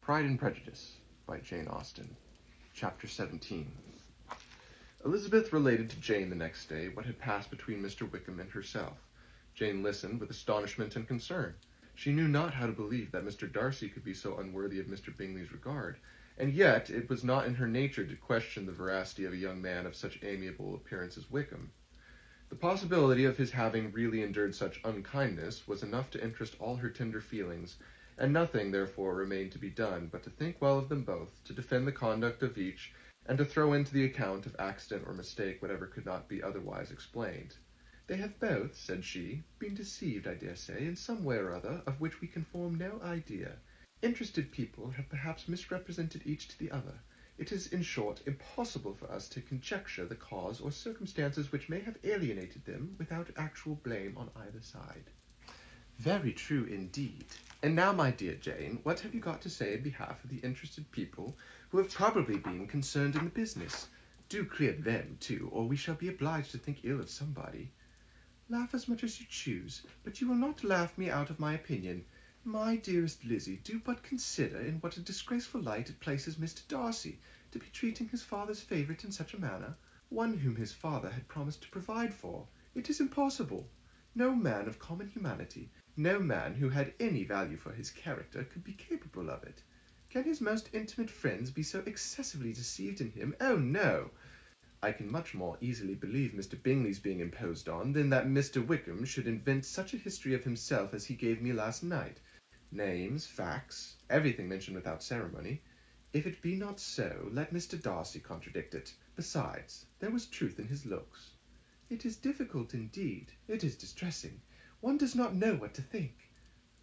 Pride and Prejudice by Jane Austen. Chapter 17. Elizabeth related to Jane the next day what had passed between Mr. Wickham and herself. Jane listened with astonishment and concern. She knew not how to believe that Mr. Darcy could be so unworthy of Mr. Bingley's regard, and yet it was not in her nature to question the veracity of a young man of such amiable appearance as Wickham. The possibility of his having really endured such unkindness was enough to interest all her tender feelings, and nothing, therefore, remained to be done but to think well of them both, to defend the conduct of each, and to throw into the account of accident or mistake whatever could not be otherwise explained. "They have both," said she, "been deceived, I dare say, in some way or other, of which we can form no idea. Interested people have perhaps misrepresented each to the other. It is, in short, impossible for us to conjecture the cause or circumstances which may have alienated them without actual blame on either side." "Very true indeed. And now, my dear Jane, what have you got to say in behalf of the interested people who have probably been concerned in the business? Do clear them, too, or we shall be obliged to think ill of somebody." "Laugh as much as you choose, but you will not laugh me out of my opinion. My dearest Lizzie, do but consider in what a disgraceful light it places Mr. Darcy, to be treating his father's favourite in such a manner, one whom his father had promised to provide for. It is impossible. No man of common humanity, no man who had any value for his character, could be capable of it. Can his most intimate friends be so excessively deceived in him? Oh, no! I can much more easily believe Mr. Bingley's being imposed on than that Mr. Wickham should invent such a history of himself as he gave me last night. Names, facts, everything mentioned without ceremony. If it be not so, let Mr. Darcy contradict it. Besides, there was truth in his looks. It is difficult indeed. It is distressing. One does not know what to think."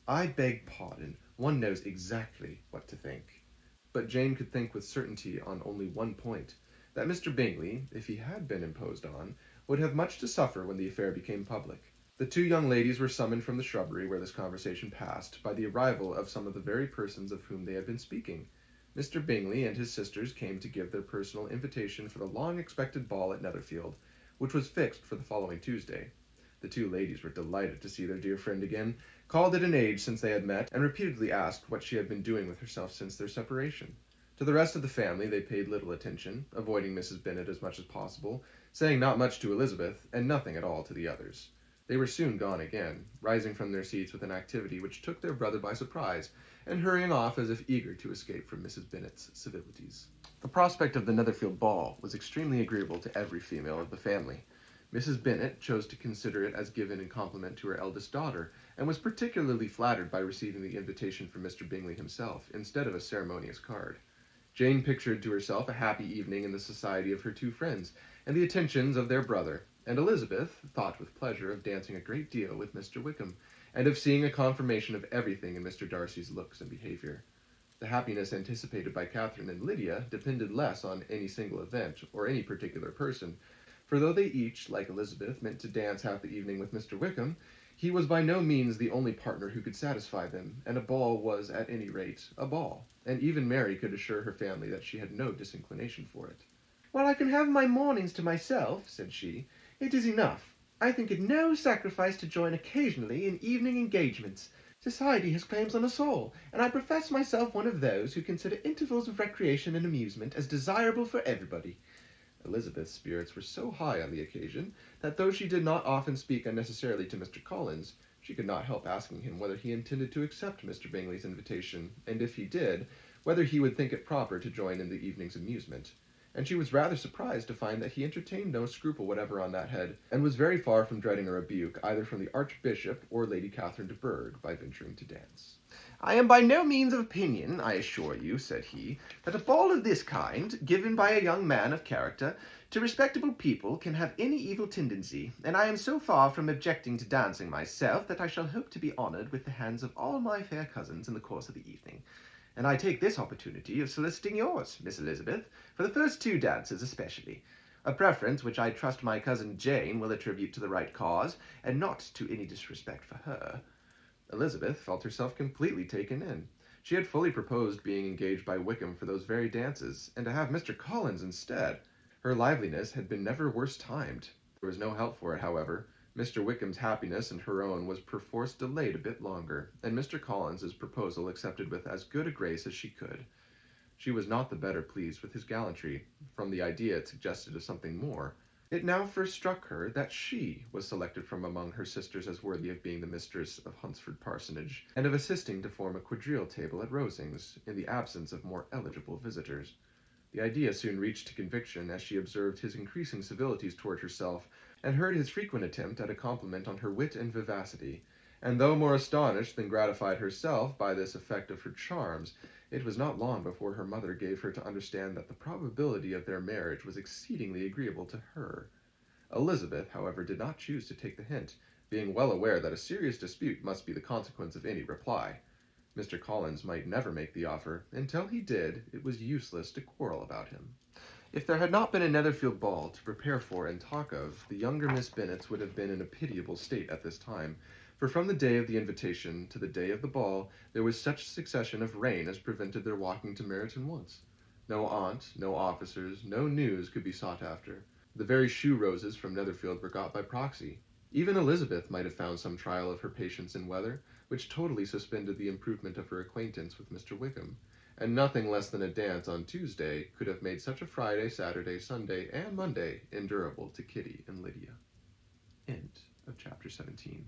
"I beg pardon. One knows exactly what to think." But Jane could think with certainty on only one point, that Mr. Bingley, if he had been imposed on, would have much to suffer when the affair became public. The two young ladies were summoned from the shrubbery where this conversation passed by the arrival of some of the very persons of whom they had been speaking. Mr. Bingley and his sisters came to give their personal invitation for the long-expected ball at Netherfield, which was fixed for the following Tuesday. The two ladies were delighted to see their dear friend again, called it an age since they had met, and repeatedly asked what she had been doing with herself since their separation. To the rest of the family they paid little attention, avoiding Mrs. Bennet as much as possible, saying not much to Elizabeth, and nothing at all to the others. They were soon gone again, rising from their seats with an activity which took their brother by surprise, and hurrying off as if eager to escape from Mrs. Bennet's civilities. The prospect of the Netherfield ball was extremely agreeable to every female of the family. Mrs. Bennet chose to consider it as given in compliment to her eldest daughter, and was particularly flattered by receiving the invitation from Mr. Bingley himself, instead of a ceremonious card. Jane pictured to herself a happy evening in the society of her two friends, and the attentions of their brother, and Elizabeth thought with pleasure of dancing a great deal with Mr. Wickham, and of seeing a confirmation of everything in Mr. Darcy's looks and behaviour. The happiness anticipated by Catherine and Lydia depended less on any single event, or any particular person, for though they each, like Elizabeth, meant to dance half the evening with Mr. Wickham, he was by no means the only partner who could satisfy them, and a ball was, at any rate, a ball, and even Mary could assure her family that she had no disinclination for it. "Well, I can have my mornings to myself," said she. "It is enough. I think it no sacrifice to join occasionally in evening engagements. Society has claims on us all, and I profess myself one of those who consider intervals of recreation and amusement as desirable for everybody." Elizabeth's spirits were so high on the occasion that though she did not often speak unnecessarily to Mr. Collins, she could not help asking him whether he intended to accept Mr. Bingley's invitation, and if he did, whether he would think it proper to join in the evening's amusement. And she was rather surprised to find that he entertained no scruple whatever on that head, and was very far from dreading a rebuke either from the Archbishop or Lady Catherine de Bourgh by venturing to dance. "I am by no means of opinion, I assure you," said he, "that a ball of this kind, given by a young man of character, to respectable people, can have any evil tendency, and I am so far from objecting to dancing myself, that I shall hope to be honoured with the hands of all my fair cousins in the course of the evening. And I take this opportunity of soliciting yours, Miss Elizabeth, for the first two dances especially, a preference which I trust my cousin Jane will attribute to the right cause, and not to any disrespect for her." Elizabeth felt herself completely taken in. She had fully proposed being engaged by Wickham for those very dances, and to have Mr. Collins instead. Her liveliness had been never worse timed. There was no help for it, however. Mr. Wickham's happiness and her own was perforce delayed a bit longer, and Mr. Collins's proposal accepted with as good a grace as she could. She was not the better pleased with his gallantry, from the idea it suggested of something more. It now first struck her that she was selected from among her sisters as worthy of being the mistress of Hunsford Parsonage, and of assisting to form a quadrille table at Rosings, in the absence of more eligible visitors. The idea soon reached to conviction as she observed his increasing civilities toward herself, and heard his frequent attempt at a compliment on her wit and vivacity, and though more astonished than gratified herself by this effect of her charms, it was not long before her mother gave her to understand that the probability of their marriage was exceedingly agreeable to her. Elizabeth, however, did not choose to take the hint, being well aware that a serious dispute must be the consequence of any reply. Mr. Collins might never make the offer. Until he did, it was useless to quarrel about him. If there had not been a Netherfield ball to prepare for and talk of, the younger Miss Bennets would have been in a pitiable state at this time, for from the day of the invitation to the day of the ball there was such a succession of rain as prevented their walking to Meryton once. No aunt, no officers, no news could be sought after. The very shoe roses from Netherfield were got by proxy. Even Elizabeth might have found some trial of her patience in weather, which totally suspended the improvement of her acquaintance with Mr. Wickham, and nothing less than a dance on Tuesday could have made such a Friday, Saturday, Sunday, and Monday endurable to Kitty and Lydia. End of chapter 17.